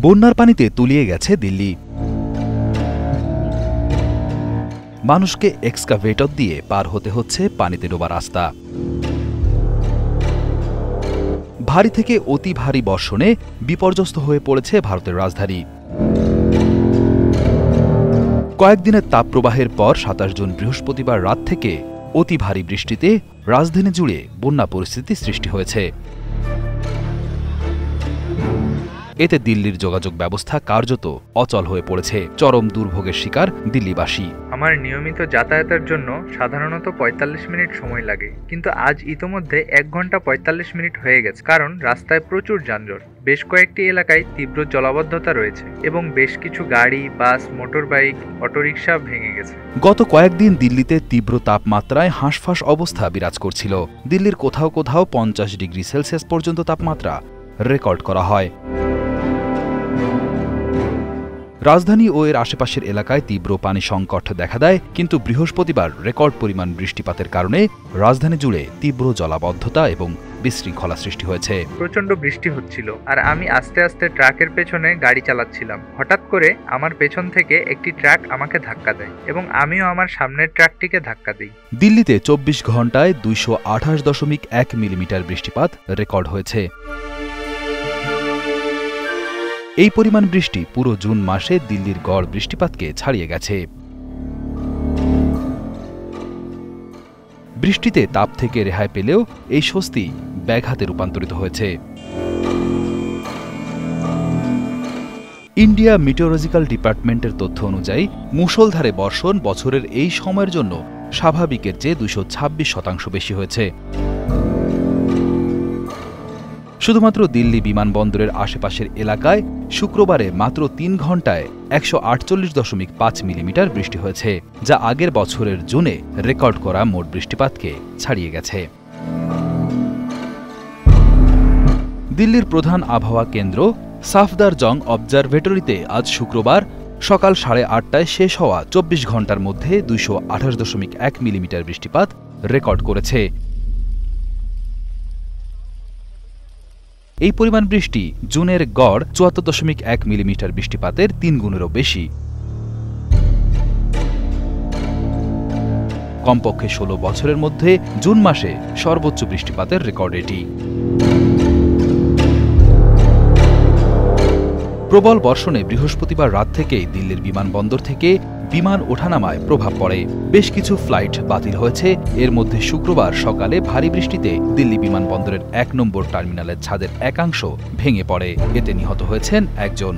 বন্যার পানিতে তলিয়ে গেছে দিল্লি। মানুষকে এক্সকাভেটর দিয়ে পার হতে হচ্ছে পানিতে ডোবা রাস্তা। ভারী থেকে অতি ভারী বর্ষণে বিপর্যস্ত হয়ে পড়েছে ভারতের রাজধানী। কয়েকদিনের তাপপ্রবাহের পর ২৭ জুন বৃহস্পতিবার রাত থেকে অতি ভারী বৃষ্টিতে রাজধানী জুড়ে বন্যা পরিস্থিতি সৃষ্টি হয়েছে। এতে দিল্লির যোগাযোগ ব্যবস্থা কার্যত অচল হয়ে পড়েছে। চরম দুর্ভোগের শিকার দিল্লিবাসী। আমার নিয়মিত যাতায়াতের জন্য সাধারণত ৪৫ মিনিট সময় লাগে, কিন্তু আজ ইতোমধ্যে ১ ঘন্টা ৪৫ মিনিট হয়ে গেছে, কারণ রাস্তায় প্রচুর যানজট। বেশ কয়েকটি এলাকায় তীব্র জলাবদ্ধতা রয়েছে এবং বেশ কিছু গাড়ি, বাস, মোটরবাইক, অটোরিকশা ভেঙে গেছে। গত কয়েকদিন দিল্লিতে তীব্র তাপমাত্রায় হাঁসফাঁস অবস্থা বিরাজ করছিল। দিল্লির কোথাও কোথাও ৫০ ডিগ্রি সেলসিয়াস পর্যন্ত তাপমাত্রা রেকর্ড করা হয়। রাজধানী ও এর আশেপাশের এলাকায় তীব্র পানি সংকট দেখা দেয়, কিন্তু বৃহস্পতিবার রেকর্ড পরিমাণ বৃষ্টিপাতের কারণে রাজধানী জুড়ে তীব্র জলাবদ্ধতা এবং বিশৃঙ্খলা সৃষ্টি হয়েছে। প্রচন্ড বৃষ্টি হচ্ছিল আর আমি আস্তে আস্তে ট্রাকের পেছনে গাড়ি চালাচ্ছিলাম। হঠাৎ করে আমার পেছন থেকে একটি ট্রাক আমাকে ধাক্কা দেয় এবং আমিও আমার সামনের ট্রাকটিকে ধাক্কা দিই। দিল্লিতে ২৪ ঘন্টায় ২২৮.১ মিলিমিটার বৃষ্টিপাত রেকর্ড হয়েছে। এই পরিমাণ বৃষ্টি পুরো জুন মাসে দিল্লির গড় বৃষ্টিপাতকে ছাড়িয়ে গেছে। বৃষ্টিতে তাপ থেকে রেহাই পেলেও এই স্বস্তি ব্যাঘাতে রূপান্তরিত হয়েছে। ইন্ডিয়া মিটিওরোলজিক্যাল ডিপার্টমেন্টের তথ্য অনুযায়ী মুষলধারে বর্ষণ বছরের এই সময়ের জন্য স্বাভাবিকের চেয়ে ২২৬% বেশি হয়েছে। শুধুমাত্র দিল্লি বিমানবন্দরের আশেপাশের এলাকায় শুক্রবারে মাত্র ৩ ঘন্টায় ১৪৮.৫ মিলিমিটার বৃষ্টি হয়েছে, যা আগের বছরের জুনে রেকর্ড করা মোট বৃষ্টিপাতকে ছাড়িয়ে গেছে। দিল্লির প্রধান আবহাওয়া কেন্দ্র সাফদারজং অবজারভেটরিতে আজ শুক্রবার সকাল ৮:৩০টায় শেষ হওয়া ২৪ ঘন্টার মধ্যে ২২৮.১ মিলিমিটার বৃষ্টিপাত রেকর্ড করেছে। এই পরিমাণ বৃষ্টি জুনের গড় ৭৪.১ মিলিমিটার বৃষ্টিপাতের ৩ গুণেরও বেশি। কমপক্ষে ১৬ বছরের মধ্যে জুন মাসে সর্বোচ্চ বৃষ্টিপাতের রেকর্ড এটি। প্রবল বর্ষণে বৃহস্পতিবার রাত থেকেই দিল্লির বিমানবন্দর থেকে বিমান ওঠানামায় প্রভাব পড়ে। বেশ কিছু ফ্লাইট বাতিল হয়েছে। এর মধ্যে শুক্রবার সকালে ভারী বৃষ্টিতে দিল্লি বিমানবন্দরের ১ নম্বর টার্মিনালের ছাদের একাংশ ভেঙে পড়ে। এতে নিহত হয়েছেন একজন।